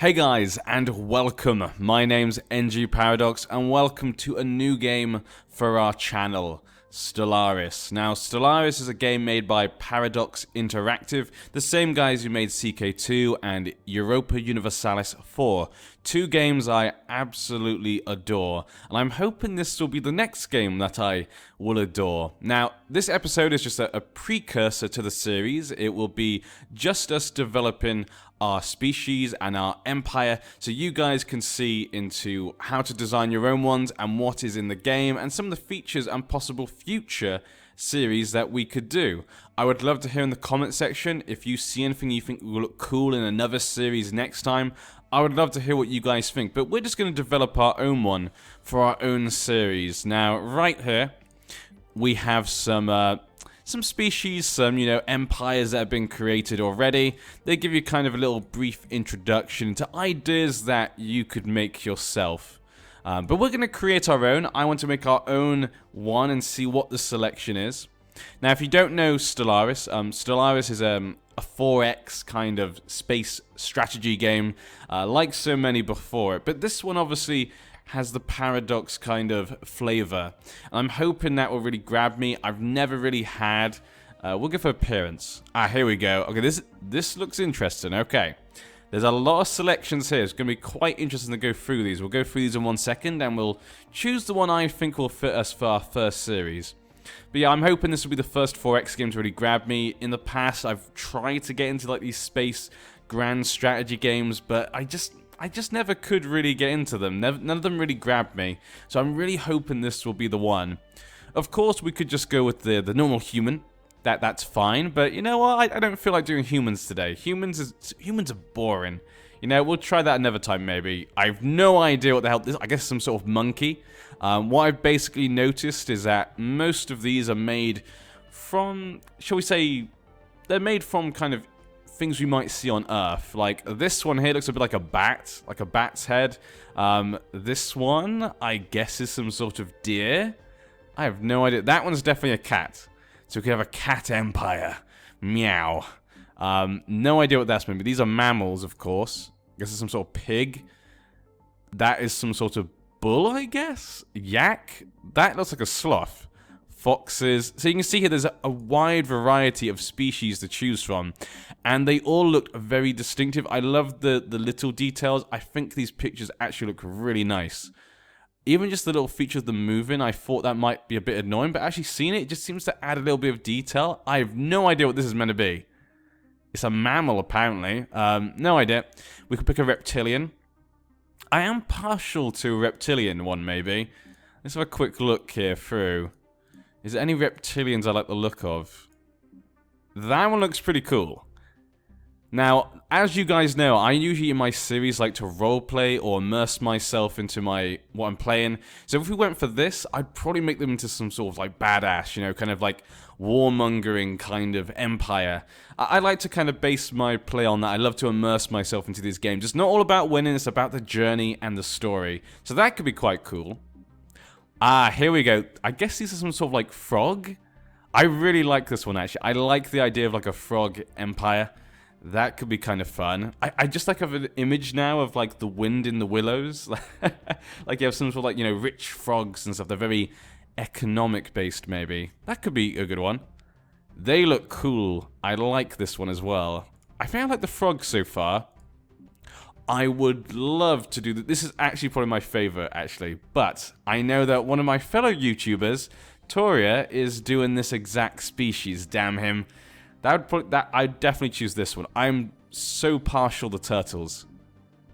Hey guys, and welcome. My name's NG Paradox, and welcome to a new game for our channel, Stellaris. Now, Stellaris is a game made by Paradox Interactive, the same guys who made CK2 and Europa Universalis 4. Two games I absolutely adore, and I'm hoping this will be the next game that I will adore. Now, this episode is just a precursor to the series. It will be just us developing our species and our empire, so you guys can see into how to design your own ones and what is in the game and some of the features and possible future series that we could do. I would love to hear in the comment section if you see anything you think will look cool in another series next time. I would love to hear what you guys think, but we're just going to develop our own one for our own series. Now, right here, we have some species, some, empires that have been created already. They give you kind of a little brief introduction to ideas that you could make yourself. But we're going to create our own. I want to make our own one and see what the selection is. Now, if you don't know Stellaris, Stellaris is a 4X kind of space strategy game, like so many before it. But this one obviously has the Paradox kind of flavor. I'm hoping that will really grab me. I've never really had. We'll go for appearance. Here we go. Okay, this looks interesting. Okay, there's a lot of selections here. It's going to be quite interesting to go through these. We'll go through these in 1 second, and we'll choose the one I think will fit us for our first series. But yeah, I'm hoping this will be the first 4X game to really grab me. In the past, I've tried to get into like these space grand strategy games, but I just never could really get into them. None of them really grabbed me. So I'm really hoping this will be the one. Of course, we could just go with the normal human. That's fine. But you know what? I don't feel like doing humans today. Humans are boring. We'll try that another time maybe. I have no idea what the hell this is. I guess some sort of monkey. What I've basically noticed is that most of these are made from, shall we say, they're made from kind of things we might see on Earth. Like this one here looks a bit like a bat's head. This one, I guess, is some sort of deer. I have no idea. That one's definitely a cat. So we could have a cat empire. Meow. No idea what that's meant, but these are mammals, of course. I guess it's some sort of pig. That is some sort of bull, I guess? Yak? That looks like a sloth. Foxes. So you can see here there's a wide variety of species to choose from, and they all look very distinctive. I love the little details. I think these pictures actually look really nice. Even just the little feature of them moving, I thought that might be a bit annoying, but actually seeing it just seems to add a little bit of detail. I have no idea what this is meant to be. It's a mammal, apparently. No idea. We could pick a reptilian. I am partial to a reptilian one, maybe. Let's have a quick look here through. Is there any reptilians I like the look of? That one looks pretty cool. Now, as you guys know, I usually in my series like to roleplay or immerse myself into what I'm playing. So if we went for this, I'd probably make them into some sort of like badass, kind of like warmongering kind of empire. I like to kind of base my play on that. I love to immerse myself into these games. It's not all about winning, it's about the journey and the story. So that could be quite cool. Here we go. I guess these are some sort of like frog. I really like this one, actually. I like the idea of like a frog empire. That could be kind of fun. I just like have an image now of like the wind in the willows. Like you have some sort of like, rich frogs and stuff. They're very economic based, maybe. That could be a good one. They look cool. I like this one as well. I think I like the frogs so far. I would love to do this. Is actually probably my favorite, actually. But I know that one of my fellow YouTubers, Toria, is doing this exact species. Damn him. I'd definitely choose this one. I'm so partial to turtles.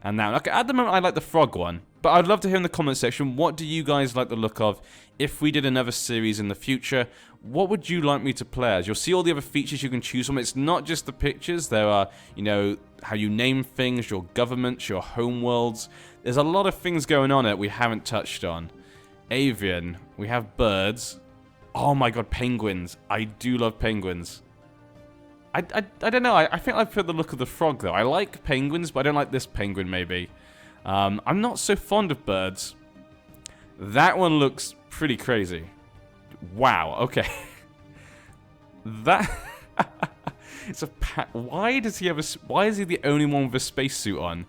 And now, okay, at the moment, I like the frog one. But I'd love to hear in the comment section, what do you guys like the look of? If we did another series in the future, what would you like me to play as? You'll see all the other features you can choose from. It's not just the pictures. There are, how you name things, your governments, your homeworlds. There's a lot of things going on that we haven't touched on. Avian. We have birds. Oh my god, penguins. I do love penguins. I don't know. I think I prefer the look of the frog, though. I like penguins, but I don't like this penguin, maybe. I'm not so fond of birds. That one looks pretty crazy. Wow, okay. That... It's a... Why does he have a... Why is he the only one with a spacesuit on?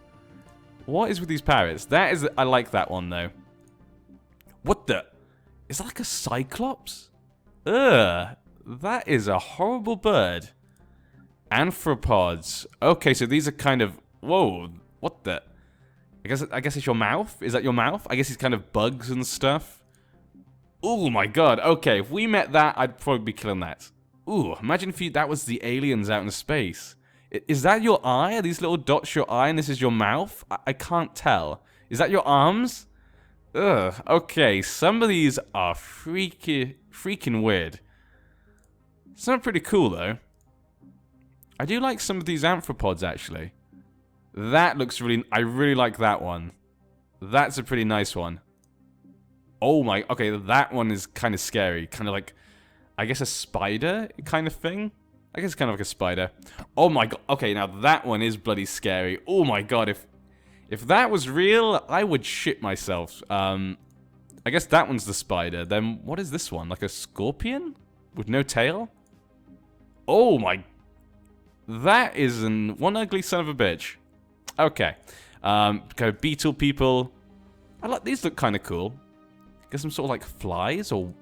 What is with these parrots? That is... I like that one, though. What the... Is that like a cyclops? Ugh. That is a horrible bird. Anthropods. Okay, so these are kind of... Whoa. What the... I guess it's your mouth? Is that your mouth? I guess it's kind of bugs and stuff. Oh my god. Okay, if we met that, I'd probably be killing that. Ooh, imagine if that was the aliens out in space. Is that your eye? Are these little dots your eye and this is your mouth? I can't tell. Is that your arms? Ugh. Okay, some of these are freaking weird. Some are pretty cool, though. I do like some of these anthropods, actually. That looks really... I really like that one. That's a pretty nice one. Oh my... Okay, that one is kind of scary. Kind of like... I guess a spider kind of thing? I guess it's kind of like a spider. Oh my god. Okay, now that one is bloody scary. Oh my god, if that was real, I would shit myself. I guess that one's the spider. Then what is this one? Like a scorpion? With no tail? Oh my... That is one ugly son of a bitch. Okay. Kind of beetle people. I like... These look kind of cool. I guess some sort of like flies or...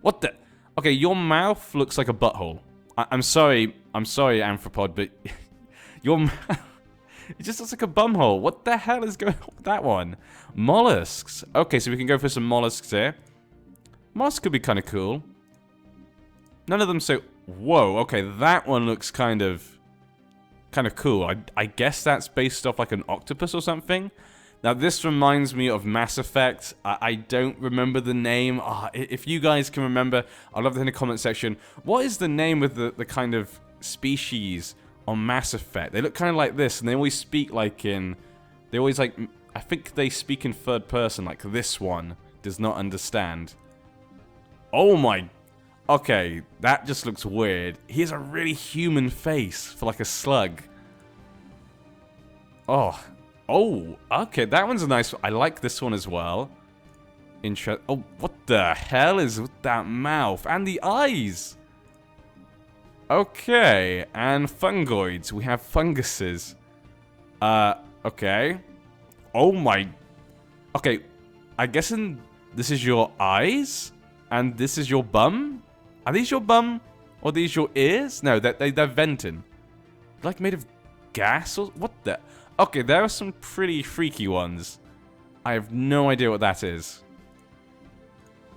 what the... Okay, your mouth looks like a butthole. I'm sorry, Anthropod, but... your mouth... It just looks like a bumhole. What the hell is going on with that one? Mollusks. Okay, so we can go for some mollusks here. Mollusks could be kind of cool. None of them so... Whoa, okay, that one looks kind of cool. I guess that's based off like an octopus or something. Now, this reminds me of Mass Effect. I don't remember the name. If you guys can remember, I'd love it in the comment section. What is the name of the kind of species on Mass Effect? They look kind of like this, and they always speak like in... They always like... I think they speak in third person, like this one does not understand. Oh my... Okay, that just looks weird. He has a really human face for like a slug. Oh, okay, that one's a nice one. I like this one as well. Oh, what the hell is with that mouth? And the eyes! Okay, and fungoids. We have funguses. Okay. Oh my... Okay, I guess this is your eyes? And this is your bum? Are these your bum? Or are these your ears? No, they're venting. Like made of gas or... What the... Okay, there are some pretty freaky ones. I have no idea what that is.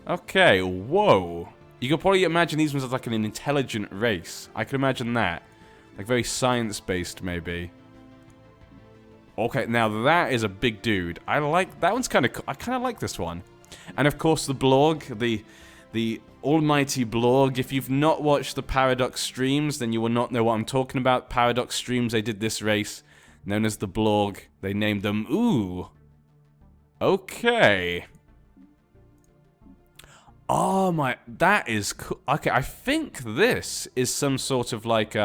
Okay, whoa. You could probably imagine these ones as like an intelligent race. I could imagine that. Like very science-based, maybe. Okay, now that is a big dude. I like... That one's kind of cool. I kind of like this one. And of course the Blorg, the almighty Blorg. If you've not watched the Paradox streams, then you will not know what I'm talking about. Paradox streams, they did this race, known as the Blorg. They named them... Ooh. Okay. Oh my... That is cool. Okay, I think this is some sort of like...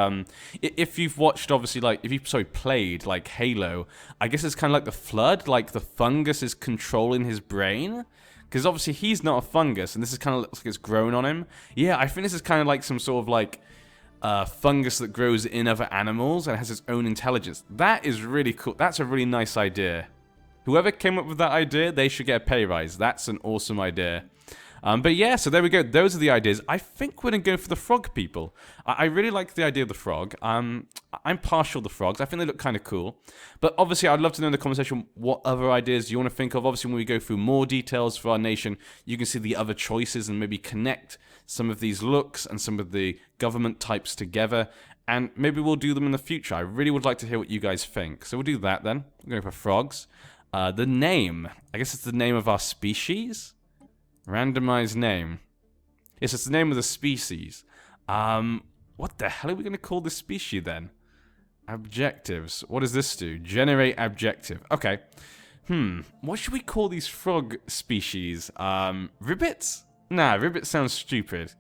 if you've watched, obviously, like... If you've, played, like, Halo, I guess it's kind of like the Flood. Like, the fungus is controlling his brain. Because obviously he's not a fungus, and this is kind of looks like it's grown on him. Yeah, I think this is kind of like some sort of like fungus that grows in other animals and has its own intelligence. That is really cool. That's a really nice idea. Whoever came up with that idea, they should get a pay rise. That's an awesome idea. But yeah, so there we go. Those are the ideas. I think we're going to go for the frog people. I really like the idea of the frog. I'm partial to frogs. I think they look kind of cool. But obviously, I'd love to know in the comment section what other ideas you want to think of. Obviously, when we go through more details for our nation, you can see the other choices and maybe connect some of these looks and some of the government types together. And maybe we'll do them in the future. I really would like to hear what you guys think. So we'll do that then. We're going for frogs. The name. I guess it's the name of our species. Randomized name. Yes, it's the name of the species. What the hell are we going to call this species then? Objectives. What does this do? Generate objective. Okay. What should we call these frog species? Ribbits? Nah, ribbit sounds stupid.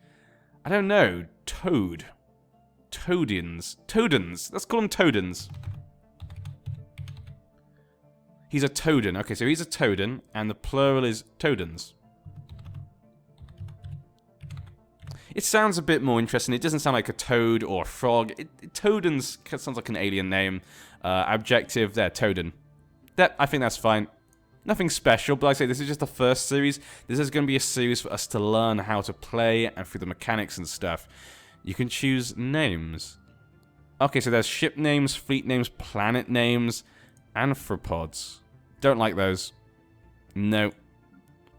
I don't know. Toad. Toadians. Toadans. Let's call them Toadans. He's a Toadan. Okay, so he's a Toadan, and the plural is Toadans. It sounds a bit more interesting. It doesn't sound like a toad or a frog. Toadans sounds like an alien name. Objective, there, Toadan. I think that's fine. Nothing special, but like I say, this is just the first series. This is going to be a series for us to learn how to play and through the mechanics and stuff. You can choose names. Okay, so there's ship names, fleet names, planet names, arthropods. Don't like those. No.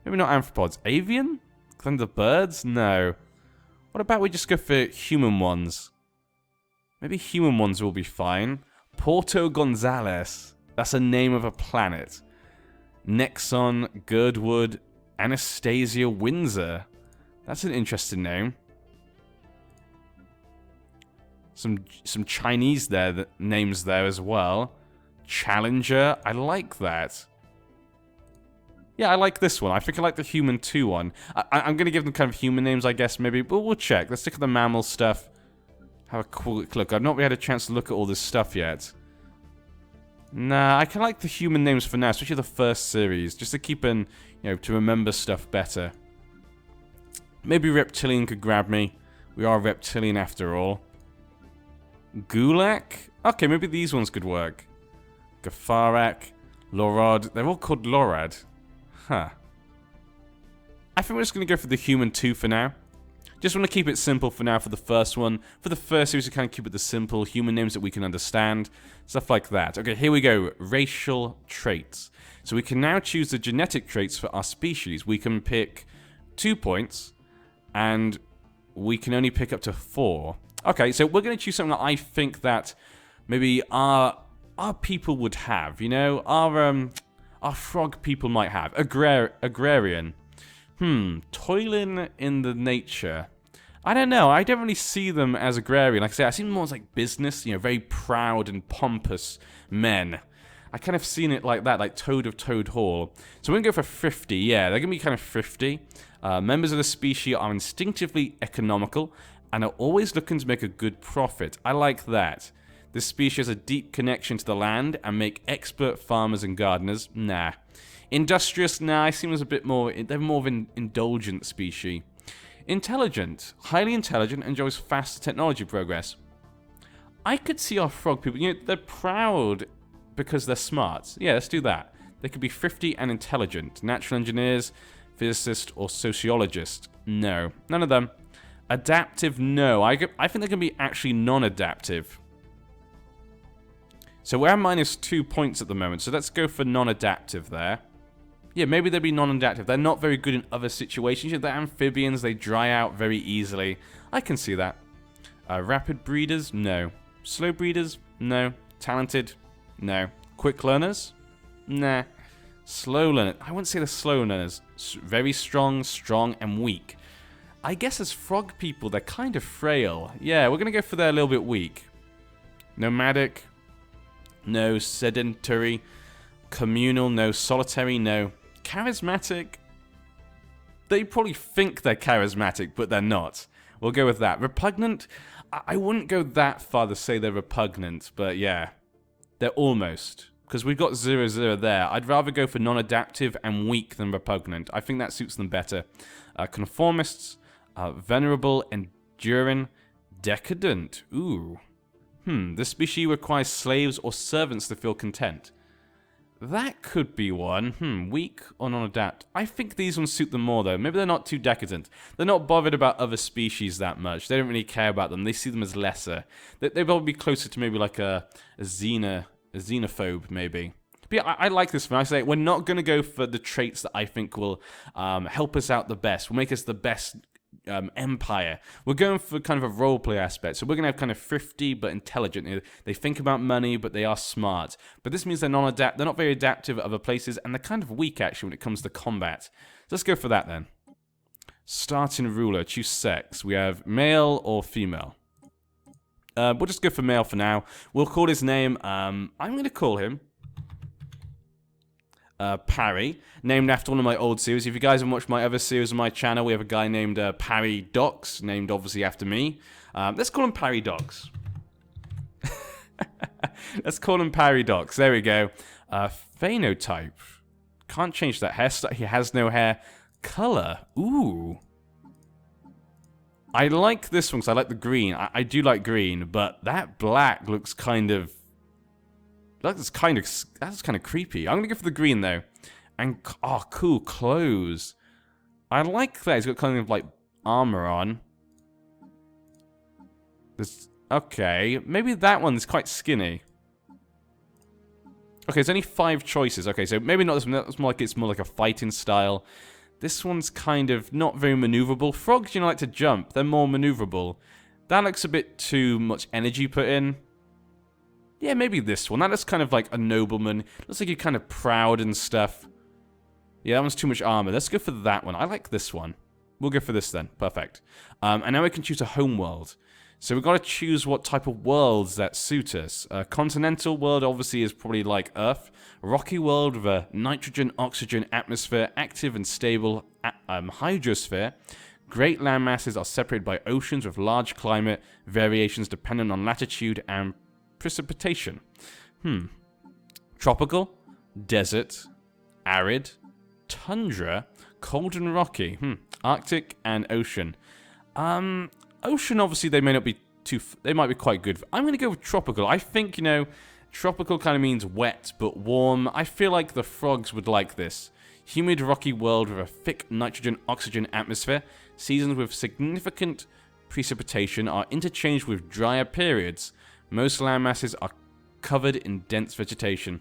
Maybe not arthropods. Avian? Then the birds? No. What about we just go for human ones? Maybe human ones will be fine. Porto Gonzales. That's a name of a planet. Nexon, Girdwood, Anastasia Windsor. That's an interesting name. Some Chinese names there as well. Challenger, I like that. Yeah, I like this one. I think I like the Human 2 one. I'm going to give them kind of human names, I guess, maybe. But we'll check. Let's stick with the mammal stuff. Have a quick look. I've not really had a chance to look at all this stuff yet. Nah, I can like the human names for now, especially the first series, just to keep in, to remember stuff better. Maybe Reptilian could grab me. We are Reptilian after all. Gulak? Okay, maybe these ones could work. Gafarak, Lorad. They're all called Lorad. Huh. I think we're just going to go for the Human 2 for now. Just want to keep it simple for now for the first one. For the first series, we kind of keep it the simple human names that we can understand. Stuff like that. Okay, here we go. Racial traits. So we can now choose the genetic traits for our species. We can pick 2 points, and we can only pick up to 4. Okay, so we're going to choose something that I think that maybe our people would have. Our frog people might have. Agrarian. Toiling in the nature. I don't know. I don't really see them as agrarian. Like I say, I see them more as like business, very proud and pompous men. I kind of seen it like that, like Toad of Toad Hall. So we're going to go for 50. Yeah, they're going to be kind of 50. Members of the species are instinctively economical and are always looking to make a good profit. I like that. This species has a deep connection to the land and make expert farmers and gardeners. Nah. Industrious, nah, I see them as a bit more, they're more of an indulgent species. Intelligent, highly intelligent, enjoys fast technology progress. I could see our frog people, they're proud because they're smart. Yeah, let's do that. They could be thrifty and intelligent. Natural engineers, physicist, or sociologist. No, none of them. Adaptive, no. I think they're going to be actually non-adaptive. So we're at -2 points at the moment, so let's go for non-adaptive there. Yeah, maybe they'll be non-adaptive. They're not very good in other situations. They're amphibians, they dry out very easily. I can see that. Rapid breeders? No. Slow breeders? No. Talented? No. Quick learners? Nah. Slow learners? I wouldn't say they're slow learners. Very strong, and weak. I guess as frog people, they're kind of frail. Yeah, we're going to go for they're a little bit weak. Nomadic? No. Sedentary? Communal? No. Solitary? No. Charismatic? They probably think they're charismatic, but they're not. We'll go with that. Repugnant? I wouldn't go that far to say they're repugnant, but yeah. They're almost. Because we've got 0-0 there. I'd rather go for non-adaptive and weak than repugnant. I think that suits them better. Conformists? Venerable, enduring, decadent. Ooh. This species requires slaves or servants to feel content. That could be one. Weak or non-adapt. I think these ones suit them more, though. Maybe they're not too decadent. They're not bothered about other species that much. They don't really care about them. They see them as lesser. They'd probably be closer to maybe like a xenophobe, maybe. But yeah, I like this one. I say we're not going to go for the traits that I think will help us out the best. Will make us the best empire. We're going for kind of a roleplay aspect. So we're going to have kind of thrifty but intelligent. They think about money, but they are smart. But this means they're not very adaptive at other places, and they're kind of weak, actually, when it comes to combat. So let's go for that, then. Starting ruler. Choose sex. We have male or female. We'll just go for male for now. We'll call his name, I'm going to call him Parry, named after one of my old series. If you guys haven't watched my other series on my channel, we have a guy named Parry Docs, named obviously after me. Let's call him Parry Docs. Let's call him Parry Docs. There we go. Phenotype. Can't change that hairstyle. He has no hair. Color. Ooh. I like this one because I like the green. I do like green, but that black looks kind of That's kind of creepy. I'm gonna go for the green though. And oh, cool clothes. I like that. He's got kind of like armor on. Okay, maybe that one's quite skinny. Okay, it's only 5 choices. Okay, so maybe not this one. That's more like it's more like a fighting style. This one's kind of not very maneuverable. Frogs, you know, like to jump. They're more maneuverable. That looks a bit too much energy put in. Yeah, maybe this one. That looks kind of like a nobleman. Looks like you're kind of proud and stuff. Yeah, that one's too much armor. Let's go for that one. I like this one. We'll go for this then. Perfect. And now we can choose a homeworld. So we've got to choose what type of worlds that suit us. Continental world obviously is probably like Earth. Rocky world with a nitrogen-oxygen atmosphere, active and stable hydrosphere. Great land masses are separated by oceans with large climate variations dependent on latitude and precipitation. Tropical, desert, arid, tundra, cold and rocky. Arctic and ocean. Ocean, obviously, they may not be they might be quite good. I'm going to go with tropical. I think, you know, tropical kind of means wet but warm. I feel like the frogs would like this. Humid, rocky world with a thick nitrogen-oxygen atmosphere. Seasons with significant precipitation are interchanged with drier periods. Most land masses are covered in dense vegetation.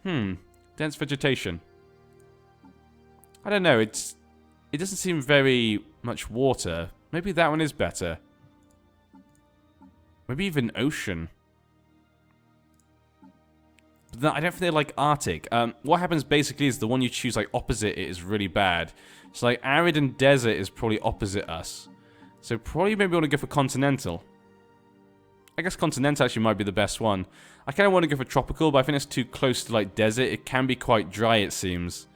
Dense vegetation. I don't know, it doesn't seem very much water. Maybe that one is better. Maybe even ocean. But no, I don't think they like Arctic. What happens basically is the one you choose like opposite it is really bad. So like arid and desert is probably opposite us. So probably maybe want to go for continental. I guess continental actually might be the best one. I kind of want to go for tropical, but I think it's too close to like desert. It can be quite dry, it seems.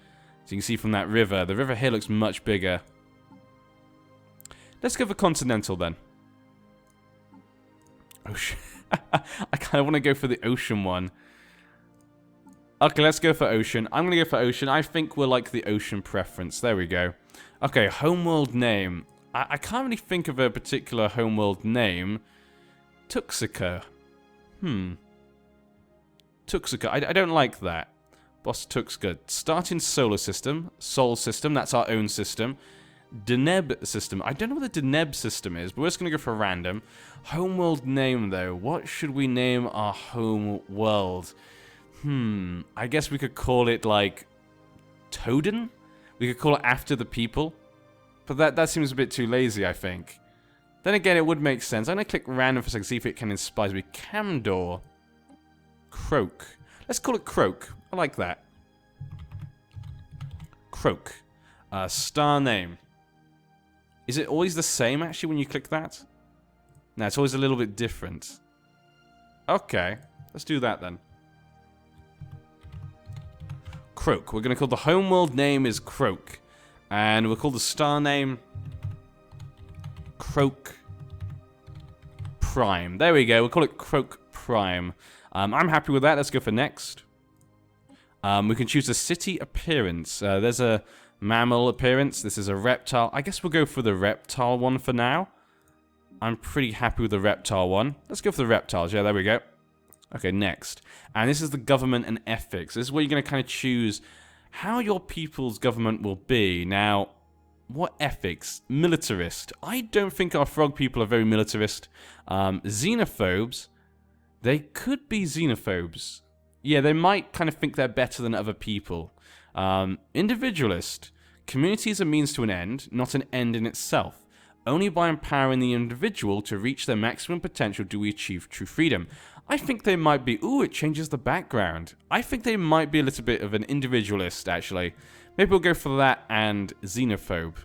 So you can see from that river. The river here looks much bigger. Let's go for continental then. Ocean. I kind of want to go for the ocean one. Okay, let's go for ocean. I'm going to go for ocean. I think we'll like the ocean preference. There we go. Okay, homeworld name. I can't really think of a particular homeworld name. Tuxica. Tuxica. I don't like that. Boss Tuxica. Starting solar system. Sol system. That's our own system. Deneb system. I don't know what the Deneb system is, but we're just going to go for random. Homeworld name, though. What should we name our home world? I guess we could call it, like, Toden? We could call it after the people. But that seems a bit too lazy, I think. Then again, it would make sense. I'm going to click random for a second, see if it can inspire me. Camdor. Croak. Let's call it Croak. I like that. Croak. Star name. Is it always the same, actually, when you click that? No, it's always a little bit different. Okay. Let's do that, then. Croak. We're going to call the homeworld name is Croak. And we'll call the star name Croak Prime. There we go. We'll call it Croak Prime. I'm happy with that. Let's go for next. We can choose a city appearance. There's a mammal appearance. This is a reptile. I guess we'll go for the reptile one for now. I'm pretty happy with the reptile one. Let's go for the reptiles. Yeah, there we go. Okay, next. And this is the government and ethics. This is where you're going to kind of choose how your people's government will be. Now, what ethics? Militarist. I don't think our frog people are very militarist. Xenophobes. They could be xenophobes. Yeah, they might kind of think they're better than other people. Individualist. Community is a means to an end, not an end in itself. Only by empowering the individual to reach their maximum potential do we achieve true freedom. I think they might be... Ooh, it changes the background. I think they might be a little bit of an individualist, actually. Maybe we'll go for that and xenophobe.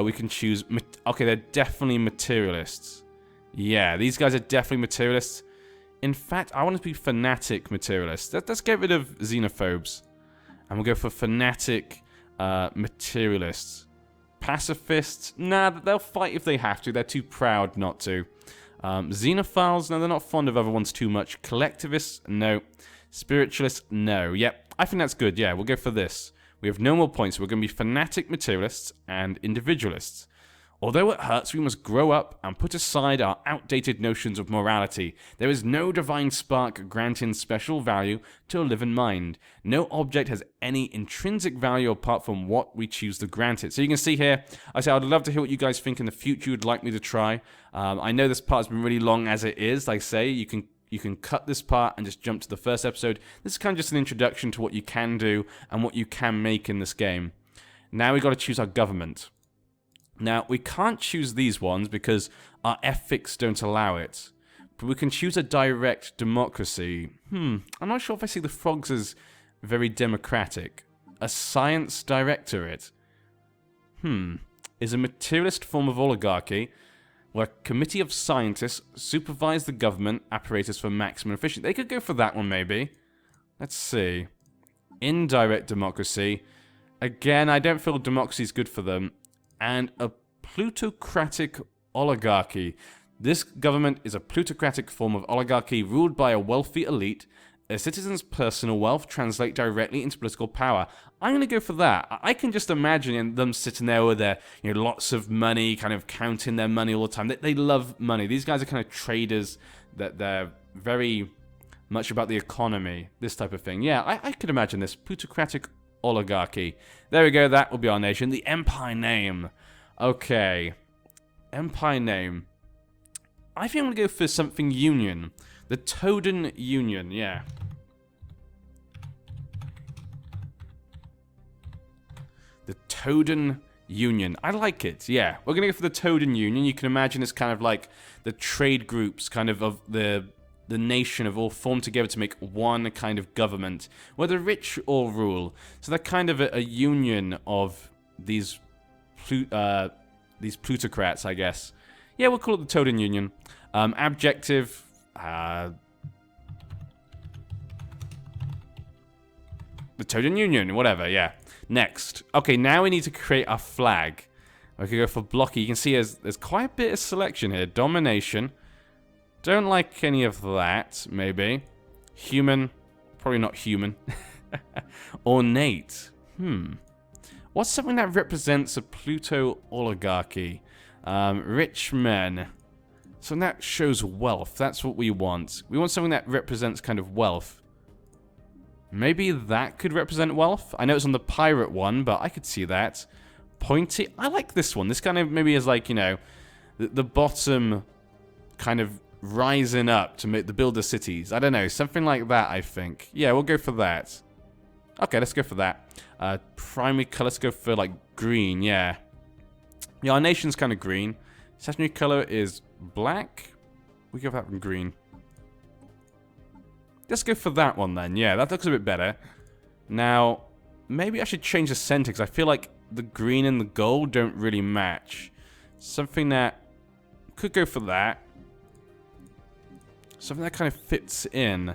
We can choose... Okay, they're definitely materialists. Yeah, these guys are definitely materialists. In fact, I want to be fanatic materialists. Let's get rid of xenophobes. And we'll go for fanatic materialists. Pacifists? Nah, they'll fight if they have to. They're too proud not to. Xenophiles? No, they're not fond of other ones too much. Collectivists? No. Spiritualists? No. Yep, I think that's good. Yeah, we'll go for this. We have no more points. We're going to be fanatic materialists and individualists. Although it hurts, we must grow up and put aside our outdated notions of morality. There is no divine spark granting special value to a living mind. No object has any intrinsic value apart from what we choose to grant it. So you can see here, I say I'd love to hear what you guys think in the future you'd like me to try. I know this part's been really long as it is. Like I say, you can cut this part and just jump to the first episode. This is kind of just an introduction to what you can do and what you can make in this game. Now we've got to choose our government. Now, we can't choose these ones because our ethics don't allow it. But we can choose a direct democracy. I'm not sure if I see the frogs as very democratic. A science directorate. Is a materialist form of oligarchy where a committee of scientists supervise the government apparatus for maximum efficiency. They could go for that one, maybe. Let's see. Indirect democracy. Again, I don't feel democracy is good for them. And a plutocratic oligarchy. This government is a plutocratic form of oligarchy ruled by a wealthy elite. A citizen's personal wealth translate directly into political power. I'm going to go for that. I can just imagine them sitting there with their, lots of money, kind of counting their money all the time. They love money. These guys are kind of traders. That they're very much about the economy, this type of thing. Yeah, I could imagine this plutocratic oligarchy. There we go, that will be our nation. The empire name. Okay. Empire name. I think I'm going to go for something union. The Toden Union, yeah. The Toden Union. I like it, yeah. We're going to go for the Toden Union. You can imagine it's kind of like the trade groups kind of the nation have all formed together to make one kind of government, whether rich or rule. So they're kind of a union of these plutocrats, I guess. Yeah, we'll call it the Toden Union. Adjective. The Toden Union, whatever, yeah. Next. Okay, now we need to create our flag. We can go for blocky. You can see there's quite a bit of selection here. Domination. Don't like any of that, maybe. Human. Probably not human. Ornate. What's something that represents a Pluto oligarchy? Rich men. Something that shows wealth. That's what we want. We want something that represents kind of wealth. Maybe that could represent wealth. I know it's on the pirate one, but I could see that. Pointy. I like this one. This kind of maybe is like, the bottom kind of rising up to make the builder cities. I don't know. Something like that, I think. Yeah, we'll go for that. Okay, let's go for that. Primary color, let's go for, like, green, yeah. Yeah, our nation's kind of green. Secondary color is black. We go for that one green. Let's go for that one, then. Yeah, that looks a bit better. Now, maybe I should change the center, because I feel like the green and the gold don't really match. Something that could go for that. Something that kind of fits in.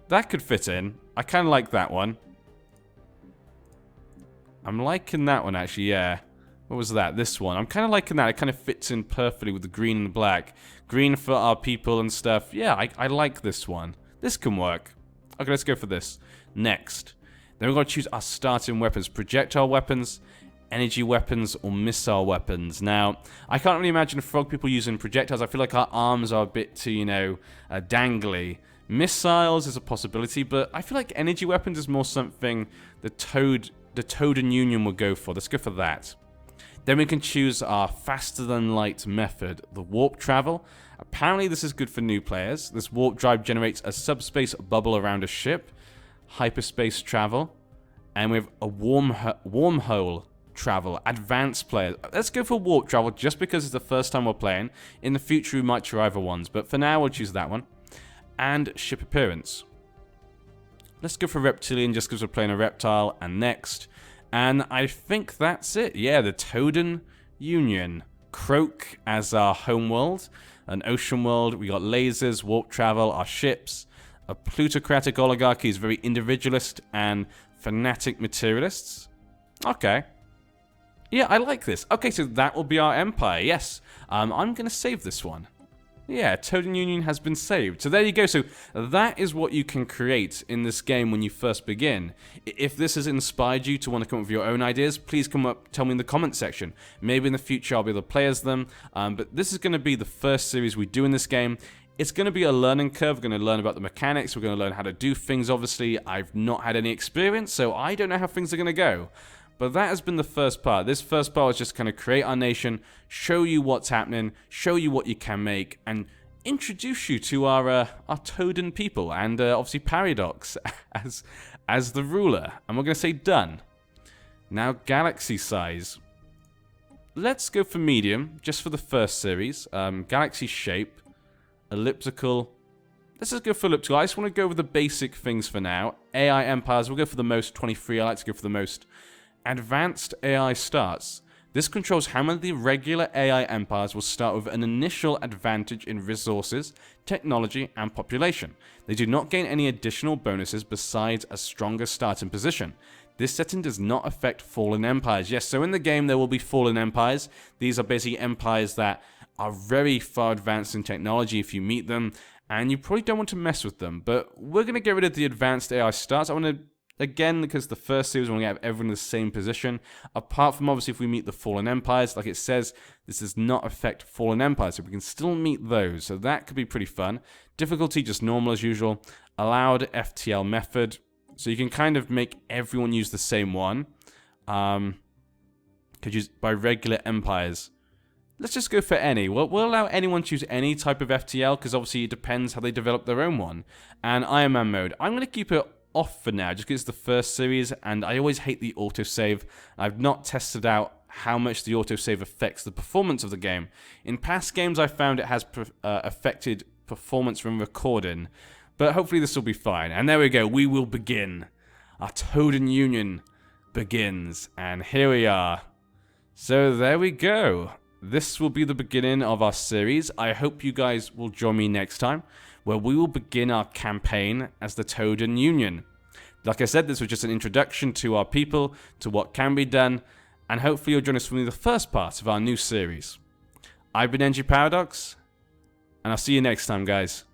That could fit in. I kind of like that one. I'm liking that one, actually, yeah. What was that? This one. I'm kind of liking that. It kind of fits in perfectly with the green and the black. Green for our people and stuff. Yeah, I like this one. This can work. Okay, let's go for this. Next. Then we're going to choose our starting weapons. Projectile weapons, energy weapons, or missile weapons. Now, I can't really imagine frog people using projectiles. I feel like our arms are a bit too, dangly. Missiles is a possibility, but I feel like energy weapons is more something the Toden Union will go for. Let's go for that. Then we can choose our faster-than-light method, the warp travel. Apparently this is good for new players. This warp drive generates a subspace bubble around a ship, hyperspace travel, and we have a wormhole travel, advanced players. Let's go for warp travel just because it's the first time we're playing. In the future we might try other ones, but for now we'll choose that one. And ship appearance. Let's go for reptilian just because we're playing a reptile. And next. And I think that's it. Yeah, the Toden Union. Croak as our homeworld. An ocean world. We got lasers, warp travel, our ships. A plutocratic oligarchy is very individualist and fanatic materialists. Okay. Yeah, I like this. Okay, so that will be our empire. Yes. I'm going to save this one. Yeah, Toad Union has been saved. So there you go. So that is what you can create in this game when you first begin. If this has inspired you to want to come up with your own ideas, please come up, tell me in the comment section. Maybe in the future I'll be able to play as them. But this is going to be the first series we do in this game. It's going to be a learning curve. We're going to learn about the mechanics. We're going to learn how to do things, obviously. I've not had any experience, so I don't know how things are going to go. But that has been the first part. This first part was just kind of create our nation, show you what's happening, show you what you can make, and introduce you to our Toaden people, and obviously Paradox as the ruler. And we're going to say done. Now, galaxy size. Let's go for medium, just for the first series. Galaxy shape, elliptical. Let's just go for elliptical. I just want to go with the basic things for now. AI empires, we'll go for the most. 23, I like to go for the most. Advanced AI starts. This controls how many of the regular AI empires will start with an initial advantage in resources, technology, and population. They do not gain any additional bonuses besides a stronger starting position. This setting does not affect fallen empires. Yes, so in the game there will be fallen empires. These are basically empires that are very far advanced in technology if you meet them, and you probably don't want to mess with them. But we're going to get rid of the advanced AI starts. I want to, again, because the first series, we want to have everyone in the same position. Apart from, obviously, if we meet the Fallen Empires, like it says, this does not affect Fallen Empires, so we can still meet those. So that could be pretty fun. Difficulty, just normal as usual. Allowed FTL method. So you can kind of make everyone use the same one. Could use by regular empires. Let's just go for any. We'll allow anyone to use any type of FTL, because obviously it depends how they develop their own one. And Iron Man mode. I'm going to keep it off for now, just because it's the first series, and I always hate the autosave. I've not tested out how much the autosave affects the performance of the game. In past games, I found it has affected performance when recording, but hopefully this will be fine. And there we go, we will begin. Our Toaden Union begins, and here we are. So there we go. This will be the beginning of our series. I hope you guys will join me next time, where we will begin our campaign as the Toaden Union. Like I said, this was just an introduction to our people, to what can be done, and hopefully you'll join us for the first part of our new series. I've been NG Paradox, and I'll see you next time, guys.